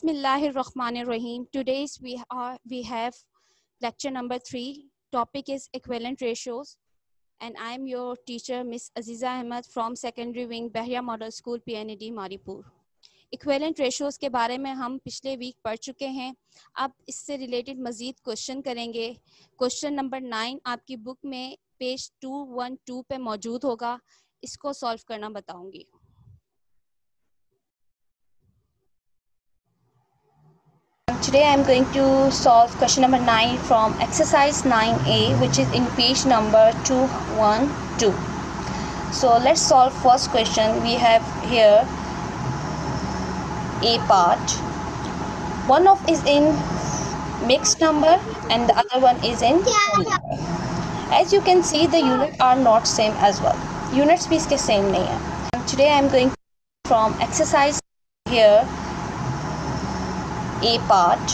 Bismillahirrahmanirrahim. Today's we have lecture number 3. Topic is equivalent ratios, and I am your teacher, Miss Aziza Ahmed from Secondary Wing, Bahria Model School, PNAD, Maripur. Equivalent ratios के बारे में हम पिछले week पढ़ चुके हैं. अब इससे रिलेटेड मज़ीद क्वेश्चन करेंगे. क्वेश्चन नंबर 9 आपकी बुक में पेज 212 पे मौजूद होगा. इसको सॉल्व करना बताऊंगी. Today I am going to solve question number 9 from exercise 9A, which is in page number 212. So let's solve first question. We have here A part. One of is in mixed number and the other one is in whole number. As you can see, the units are not same as well. Units भी इसके same नहीं है. Today I am going from exercise here A part.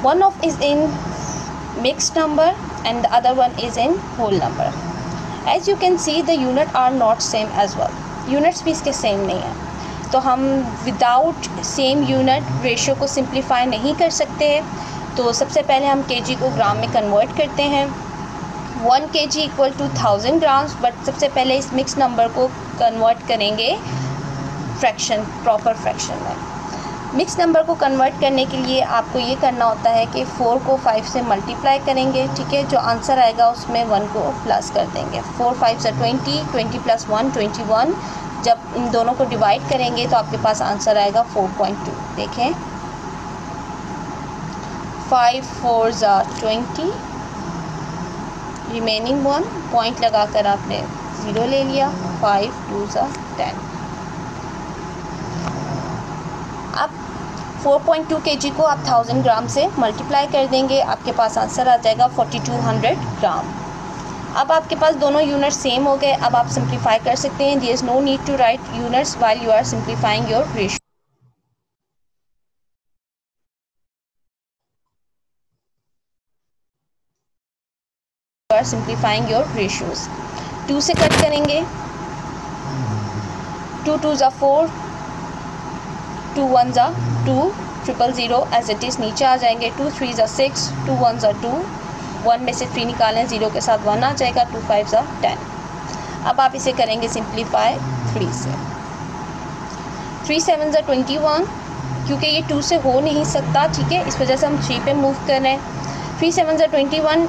One of is in mixed number and the other one is in whole number. As you can see, the unit are not same as well. Units भी इसके same नहीं है. तो हम without same unit ratio को simplify नहीं कर सकते हैं. तो सबसे पहले हम केजी को ग्राम में कन्वर्ट करते हैं. 1 kg equal to 1000 grams. But सबसे पहले इस मिक्स नंबर को कन्वर्ट करेंगे फ्रैक्शन, प्रॉपर फ्रैक्शन में. मिक्स नंबर को कन्वर्ट करने के लिए आपको ये करना होता है कि 4 को 5 से मल्टीप्लाई करेंगे. ठीक है, जो आंसर आएगा उसमें 1 को प्लस कर देंगे. 4 5 से 20, 20 प्लस 1 21. जब इन दोनों को डिवाइड करेंगे तो आपके पास आंसर आएगा 4.2. देखें, 5 4 20, रिमेनिंग 1 पॉइंट लगाकर आपने 0 ले लिया. 5 2 10. अब 4.2 kg को आप 1000 ग्राम से मल्टीप्लाई कर देंगे. आपके पास आंसर आ जाएगा 4200 ग्राम. अब आपके पास दोनों यूनिट सेम हो गए. अब आप सिंप्लीफाई कर सकते हैं. There is no need to write units while you are simplifying your ratio. You are simplifying your ratios. 2 से कट करेंगे. 2 2 4, 2 1 2, 000 एज इट इज़ नीचे आ जाएंगे. 2 3 6, 2 1 2, 1 में से 3 निकालें, 0 के साथ 1 आ जाएगा. 2 5 10. अब आप इसे करेंगे सिंप्लीफाई 3 से. 3 7 21, क्योंकि ये 2 से हो नहीं सकता. ठीक है, इस वजह से हम 3 पे मूव कर रहे हैं. 3 7 21,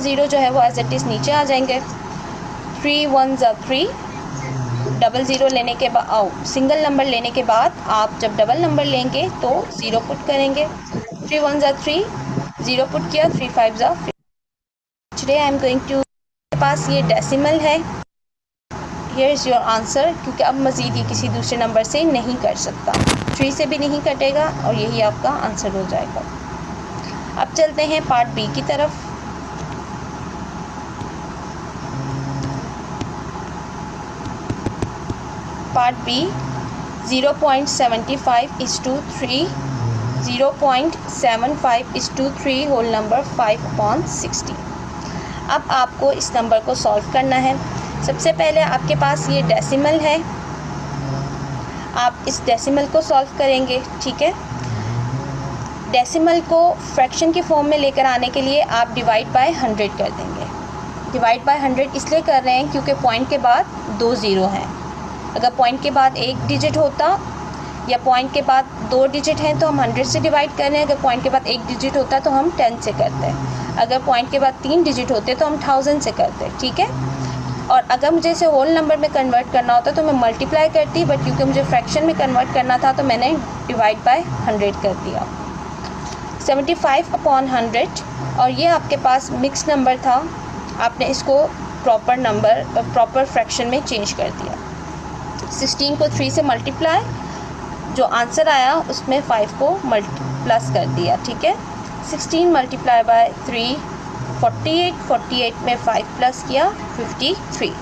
000 जो है वो एज इट इज़ नीचे आ जाएंगे. 3 1 3, 00 लेने के बाद सिंगल नंबर लेने के बाद आप जब डबल नंबर लेंगे तो 0 पुट करेंगे. 3 1 3, 0 पुट किया. 3 5 5. Today I am going to, के पास ये डेसिमल है. हियर इज़ योर आंसर, क्योंकि अब मज़ीद ये किसी दूसरे नंबर से नहीं कर सकता. 3 से भी नहीं कटेगा और यही आपका आंसर हो जाएगा. अब चलते हैं पार्ट बी की तरफ. Part B 0.75:3, 0.75:3 whole number 5/60. अब आपको इस नंबर को सॉल्व करना है. सबसे पहले आपके पास ये डेसिमल है. आप इस डेसिमल को सॉल्व करेंगे. ठीक है, डेसिमल को फ्रैक्शन की फॉर्म में लेकर आने के लिए आप डिवाइड बाय 100 कर देंगे. डिवाइड बाय 100 इसलिए कर रहे हैं क्योंकि पॉइंट के बाद 2 0 हैं. अगर पॉइंट के बाद 1 डिजिट होता या पॉइंट के बाद 2 डिजिट हैं तो हम 100 से डिवाइड कर रहे हैं. अगर पॉइंट के बाद 1 डिजिट होता तो हम 10 से करते हैं. अगर पॉइंट के बाद 3 डिजिट होते तो हम 1000 से करते. ठीक है, और अगर मुझे इसे होल नंबर में कन्वर्ट करना होता तो मैं मल्टीप्लाई करती, बट क्योंकि मुझे फ्रैक्शन में कन्वर्ट करना था तो मैंने डिवाइड बाय 100 कर दिया. 75/100. और ये आपके पास मिक्स नंबर था, आपने इसको प्रॉपर फ्रैक्शन में चेंज कर दिया. 16 को 3 से मल्टीप्लाई, जो आंसर आया उसमें 5 को प्लस कर दिया. ठीक है, 16 मल्टीप्लाई बाय 3 48, 48 में 5 प्लस किया 53.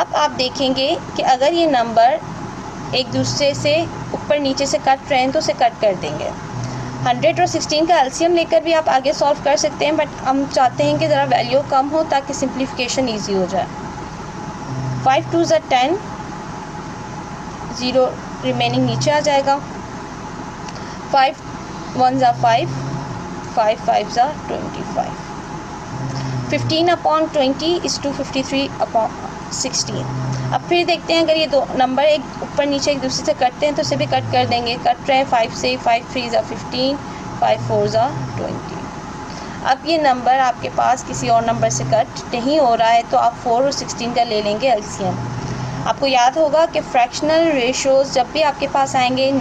अब आप देखेंगे कि अगर ये नंबर एक दूसरे से ऊपर नीचे से कट रहे हैं तो उसे कट कर देंगे. 100 और 16 का एलसीएम लेकर भी आप आगे सॉल्व कर सकते हैं, बट हम चाहते हैं कि ज़रा वैल्यू कम हो ताकि सिंप्लीफिकेशन ईजी हो जाए. 5 2 10, 0 रिमेनिंग नीचे आ जाएगा। 5 1 ज़ा 5, 5 5 ज़ा 25। 15 अपॉन 20 इज़ टू 53 अपॉन 16। अब फिर देखते हैं, अगर ये दो नंबर एक ऊपर नीचे एक दूसरे से कटते हैं तो इसे भी कट कर देंगे। कट रहे हैं 5 से, 5 3 ज़ा 15, 5 4 ज़ा 20। अब ये नंबर आपके पास किसी और नंबर से कट नहीं हो रहा है तो आप 4 और 16 का ले लेंगे एलसीएम। आपको याद होगा कि फ्रैक्शनल रेशोज़ जब भी आपके पास आएंगे,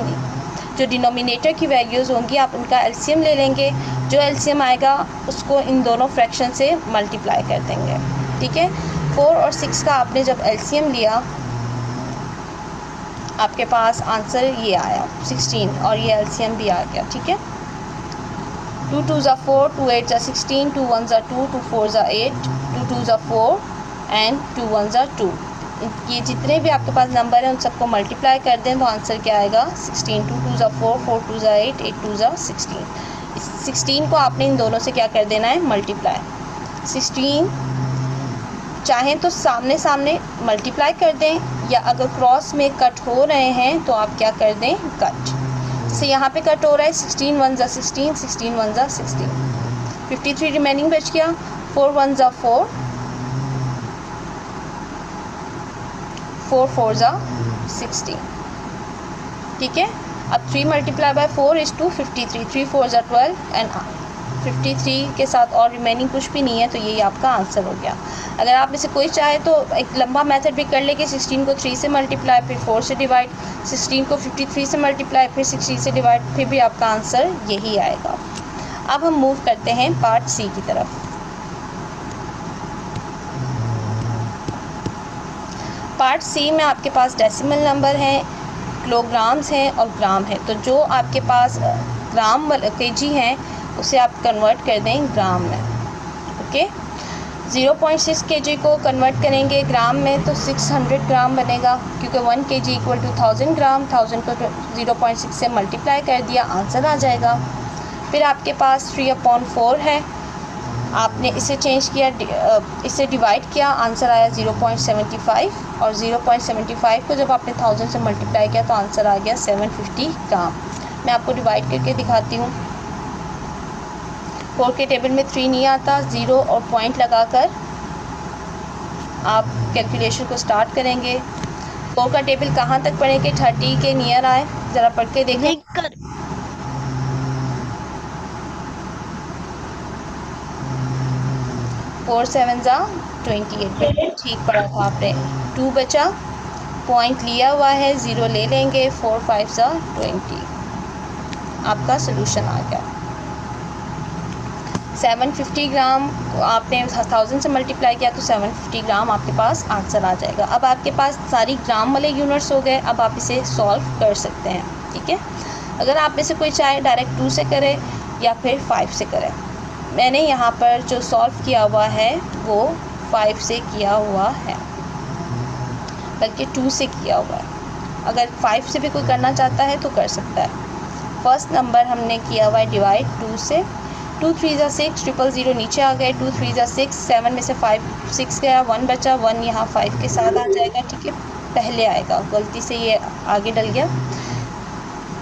जो डिनोमिनेटर की वैल्यूज़ होंगी आप उनका एलसीएम ले लेंगे। जो एलसीएम आएगा उसको इन दोनों फ्रैक्शन से मल्टीप्लाई कर देंगे। ठीक है, 4 और 6 का आपने जब एलसीएम लिया आपके पास आंसर ये आया 16 और ये एलसीएम भी आ गया। ठीक है, 2 2 ज़ा 4, 2 8 ज़ा 16, 2 1 ज़ा 2, 2 4 ज़ा 8, 2 2 ज़ा 4 एंड 2 1 ज़ा 2। ये जितने भी आपके पास नंबर हैं उन सबको मल्टीप्लाई कर दें तो आंसर क्या आएगा 16। 2 2 ज़ा 4, 4 2 ज़ा 8, 8 2 ज़ा 16। 16 को आपने इन दोनों से क्या कर देना है, मल्टीप्लाई। 16 चाहें तो सामने सामने मल्टीप्लाई कर दें, या अगर क्रॉस में कट हो रहे हैं तो आप क्या कर दें, कट। जैसे यहाँ पे कट हो रहा है 16 1 ज़ा 16, 16 1 ज़ा 16, 53 रिमेनिंग बच गया। 4 1 ज़ा 4, 4 4 ज़ा 16। ठीक है, अब 3 मल्टीप्लाई बाय 4 इज़ टू 53, 3 4 ज़ा 12 एंड 53 के साथ और रिमेनिंग कुछ भी नहीं है तो यही आपका आंसर हो गया। अगर आप इसे कोई चाहे तो एक लंबा मेथड भी कर ले कि 16 को 3 से मल्टीप्लाई, फिर 4 से डिवाइड, 16 को 53 से मल्टीप्लाई, फिर 16 से डिवाइड, फिर भी आपका आंसर यही आएगा। अब हम मूव करते हैं पार्ट सी की तरफ। पार्ट सी में आपके पास डेसिमल नंबर हैं, किलोग्राम्स हैं और ग्राम है। तो जो आपके पास ग्राम केजी हैं उसे आप कन्वर्ट कर दें ग्राम में। ओके, 0.6 केजी को कन्वर्ट करेंगे ग्राम में तो 600 ग्राम बनेगा, क्योंकि 1 केजी इक्वल टू 1000 ग्राम। 1000 को 0.6 से मल्टीप्लाई कर दिया, आंसर आ जाएगा। फिर आपके पास 3/4 है, आपने इसे चेंज किया, इसे डिवाइड किया, आंसर आया 0.75 और 0.75 को जब आपने 1000 से मल्टीप्लाई किया तो आंसर आ गया 750 ग्राम। मैं आपको डिवाइड करके दिखाती हूँ। 4 के टेबल में 3 नहीं आता, 0 और पॉइंट लगाकर आप कैलकुलेशन को स्टार्ट करेंगे। 4 का टेबल कहाँ तक पढ़ेंगे, 30 के नियर आए, ज़रा पढ़ के देखें। 4 7 ज़ा 28, ठीक पढ़ा था आपने। 2 बचा, पॉइंट लिया हुआ है, 0 ले लेंगे, 4 5 ज़ा 20, आपका सोल्यूशन आ गया। 750 ग्राम आपने 1000 से मल्टीप्लाई किया तो 750 ग्राम आपके पास आंसर आ जाएगा। अब आपके पास सारी ग्राम वाले यूनिट्स हो गए, अब आप इसे सॉल्व कर सकते हैं। ठीक है, अगर आप में से कोई चाहे डायरेक्ट 2 से करे या फिर 5 से करे। मैंने यहाँ पर जो सॉल्व किया हुआ है वो 5 से किया हुआ है, बल्कि 2 से किया हुआ है। अगर 5 से भी कोई करना चाहता है तो कर सकता है। फर्स्ट नंबर हमने किया हुआ है डिवाइड 2 से। 2 3 ज़ा 6, 000 नीचे आ गए, 2 3 ज़ा 6, 7 में से 5 6 गया, 1 बचा, 1 यहाँ 5 के साथ आ जाएगा। ठीक है, पहले आएगा, गलती से ये आगे डल गया।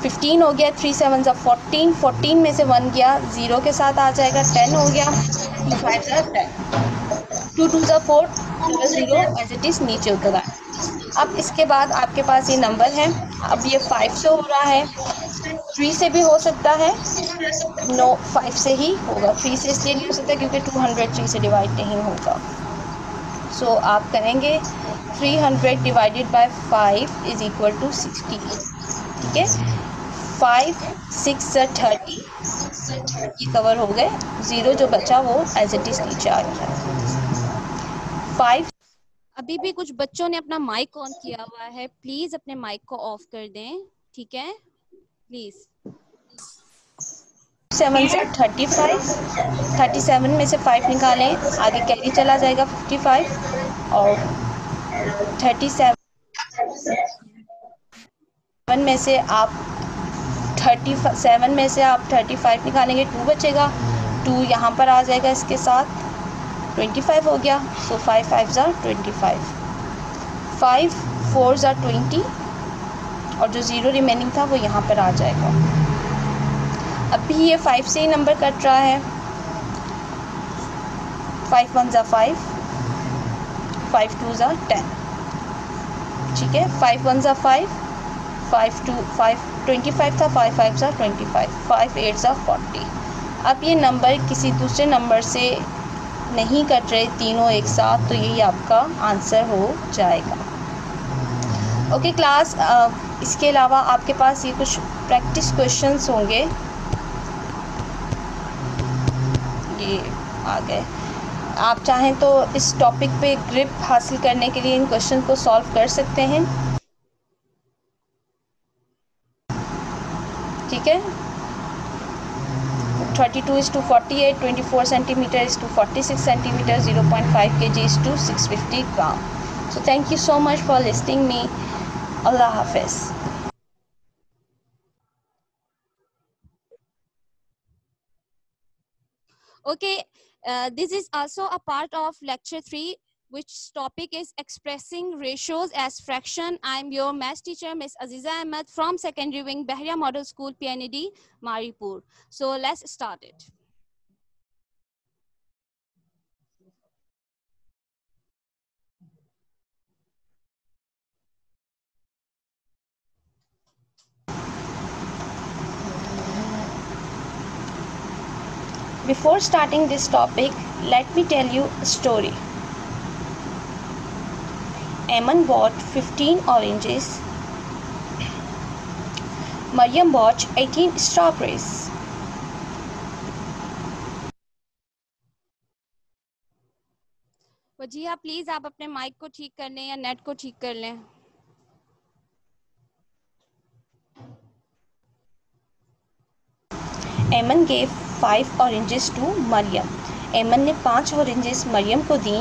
15 हो गया, 3 7 ज़ा 14, 14 में से 1 गया, 0 के साथ आ जाएगा, 10 हो गया, 2 5 ज़ा 10, 2 2 ज़ा 4, 0 एज इट इज़ नीचे उतर आए। अब इसके बाद आपके पास ये नंबर है, अब ये 5 से हो रहा है, 3 से भी हो सकता है, नो 5 से ही होगा। 3 से इसलिए नहीं हो सकता क्योंकि 200 3 से डिवाइड नहीं होगा। सो आप करेंगे 300 divided by 5 is equal to 60। ठीक है, 5 6 ज़ा 30, ये कवर हो गए, 0 जो बचा वो एज इट इज़ नीचे आ गया। 5 अभी भी कुछ बच्चों ने अपना माइक ऑन किया हुआ है, प्लीज़ अपने माइक को ऑफ कर दें। ठीक है, प्लीज़। 7 से 35, 37 में से 5 निकालें, आगे कैरी चला जाएगा 55, और 37 में से आप 37 में से आप 35 निकालेंगे, 2 बचेगा, 2 यहाँ पर आ जाएगा, इसके साथ 25 हो गया। सो 5 5 ज़ा 25, 5 4 ज़ा 20, और जो 0 रिमेनिंग था वो यहाँ पर आ जाएगा। अभी ये 5 से ही नंबर कट रहा है। 5 1 ज़ा 5, 5 2 ज़ा 10, ठीक है। 5 1 ज़ा 5, 5 2 5 25 था, 5 5 ज़ा 25, 5 8 ज़ा 40। अब ये नंबर किसी दूसरे नंबर से नहीं कट रहे तीनों एक साथ, तो यही आपका आंसर हो जाएगा। ओके क्लास, इसके अलावा आपके पास ये कुछ प्रैक्टिस क्वेश्चंस होंगे, ये आ गए। आप चाहें तो इस टॉपिक पे ग्रिप हासिल करने के लिए इन क्वेश्चन को सॉल्व कर सकते हैं, ठीक है। 32 is to 48, 24 centimeter is to 46 centimeter, 0.5 kg is to 650 gram. So thank you so much for listening me. Allah Hafiz. Okay, this is also a part of lecture 3, which topic is expressing ratios as fraction. I am your math teacher, Miss Aziza Ahmed from Secondary Wing, Bahria Model School, PNED, Maripur. So let's start it. Before starting this topic, let me tell you a story. Aman bought 15 oranges. Maryam bought 18 strawberries. Wajiha please आप अपने mic को ठीक कर लें या net को ठीक कर लें। Aman gave 5 oranges to Maryam. Aman ने 5 ऑरेंजेस मरियम को दी,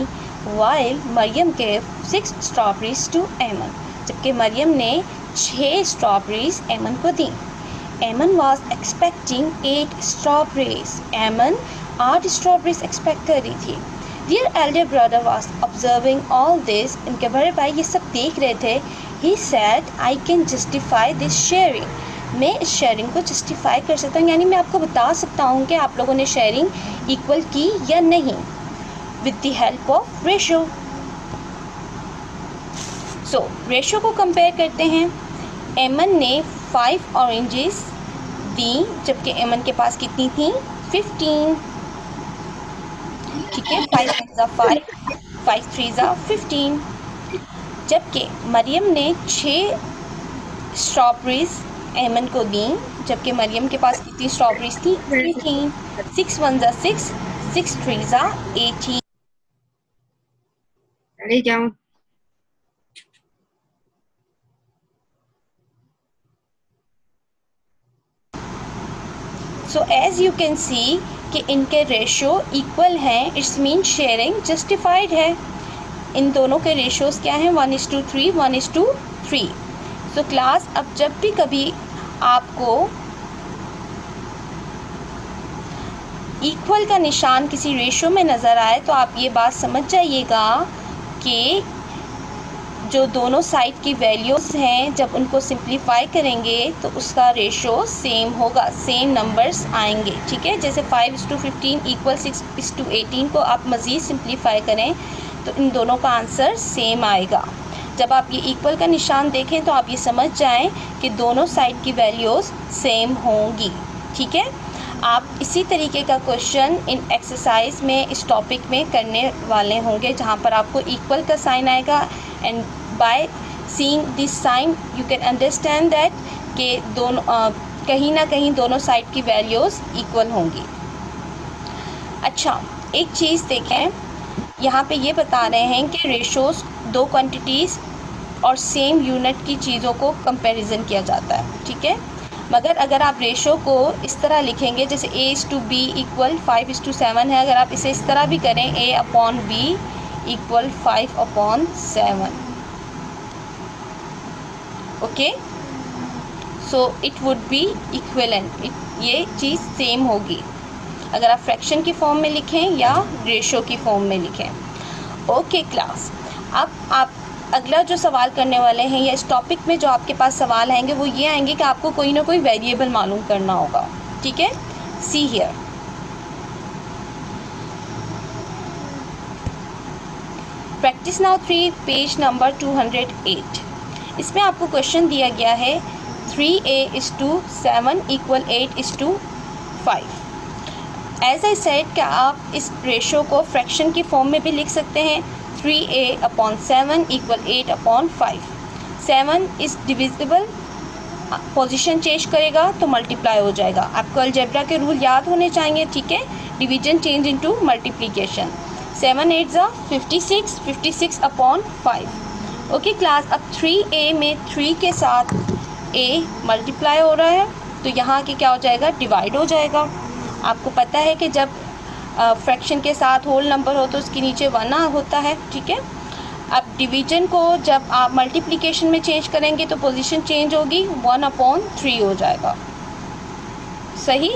while Maryam gave 6 strawberries to Aman. जबकि मरियम ने 6 स्ट्रॉबेरीज एमन को दी। Aman was expecting 8 strawberries. Aman 8 strawberries expect कर रही थी। Their elder brother was observing all this. इनके बड़े भाई ये सब देख रहे थे। He said, I can justify this sharing. मैं इस शेयरिंग को जस्टिफाई कर सकता हूँ, यानी मैं आपको बता सकता हूँ कि आप लोगों ने शेयरिंग इक्वल की या नहीं, with the help of ratio. So ratio को कंपेयर करते हैं। एमन ने 5 ऑरेंजेस दी, जबकि एमन के पास कितनी थी? 15, ठीक है। 5 1 ज़ा 5, 5 3 ज़ा 15। जबकि मरियम ने 6 स्ट्रॉबेरीज एमन को दी, जबकि मरियम के पास कितनी स्ट्रॉबेरीज थी? 18। 6 1 ज़ा 6, 6 3 ज़ा 18। चले जाऊं। So as you can see कि इनके रेशो इक्वल हैं, इट्स मीन शेयरिंग जस्टिफाइड है। इन दोनों के रेशोज़ क्या हैं? 1:3, 1:3। सो क्लास, अब जब भी कभी आपको इक्वल का निशान किसी रेशो में नज़र आए तो आप ये बात समझ जाइएगा कि जो दोनों साइड की वैल्यूज़ हैं, जब उनको सिंप्लीफाई करेंगे तो उसका रेशो सेम होगा, सेम नंबर्स आएंगे, ठीक है। जैसे 5:15 इक्वल 6:18 को आप मज़ीद सिंप्लीफाई करें तो इन दोनों का आंसर सेम आएगा। जब आप ये इक्वल का निशान देखें तो आप ये समझ जाएं कि दोनों साइड की वैल्यूज़ सेम होंगी, ठीक है। आप इसी तरीके का क्वेश्चन इन एक्सरसाइज में इस टॉपिक में करने वाले होंगे, जहाँ पर आपको इक्वल का साइन आएगा, and by seeing this sign you can understand that कि दोनों कहीं ना कहीं दोनों साइड की वैल्यूज़ इक्वल होंगी। अच्छा, एक चीज़ देखें, यहाँ पे ये बता रहे हैं कि रेशोज़ दो क्वांटिटीज़ और सेम यूनिट की चीज़ों को कंपैरिजन किया जाता है, ठीक है। मगर अगर आप रेशो को इस तरह लिखेंगे, जैसे A:B इक्वल 5:7 है, अगर आप इसे इस तरह भी करें A/B equal 5/7, okay, so it would be equivalent, ये चीज़ सेम होगी अगर आप फ्रैक्शन की फॉर्म में लिखें या रेशो की फॉर्म में लिखें। ओके क्लास, अब आप अगला जो सवाल करने वाले हैं या इस टॉपिक में जो आपके पास सवाल आएंगे वो ये आएंगे कि आपको कोई ना कोई वेरिएबल मालूम करना होगा, ठीक है। See here, practice now 3 page number 208। इसमें आपको क्वेश्चन दिया गया है 3a:7 = 8:5। एज आई सेड, क्या आप इस रेशो को फ्रैक्शन की फॉर्म में भी लिख सकते हैं। 3a/7 = 8/5। 7 is divisible, position change करेगा तो मल्टीप्लाई हो जाएगा। आपको अलजेब्रा के रूल याद होने चाहिए, ठीक है। Division change into multiplication. 7 8 56, 56/5। Okay class, अब 3a में 3 के साथ a मल्टीप्लाई हो रहा है तो यहाँ के क्या हो जाएगा, डिवाइड हो जाएगा। आपको पता है कि जब फ्रैक्शन के साथ होल नंबर हो तो उसके नीचे 1 होता है, ठीक है। अब डिवीजन को जब आप मल्टीप्लिकेशन में चेंज करेंगे तो पोजीशन चेंज होगी, 1/3 हो जाएगा, सही।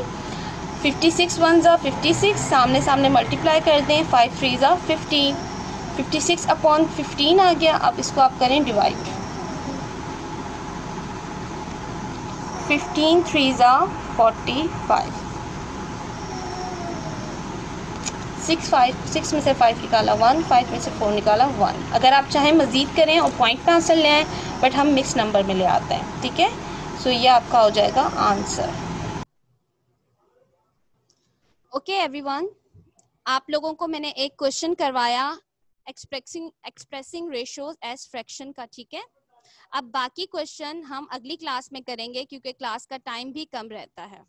56 1 56, सामने सामने मल्टीप्लाई कर दें, 5 3 15, 56/15 आ गया। अब इसको आप करें डिवाइड, 15 3 45, 6 में से 5 निकाला 1, 5 में से 4 निकाला 1। अगर आप चाहें मज़ीद करें और पॉइंट पे आंसर ले आएँ, बट हम मिक्स नंबर में ले आते हैं, ठीक है। सो ये आपका हो जाएगा आंसर। ओके एवरीवन, आप लोगों को मैंने एक क्वेश्चन करवाया एक्सप्रेसिंग रेशियोज एज फ्रैक्शन का, ठीक है। अब बाकी क्वेश्चन हम अगली क्लास में करेंगे क्योंकि क्लास का टाइम भी कम रहता है।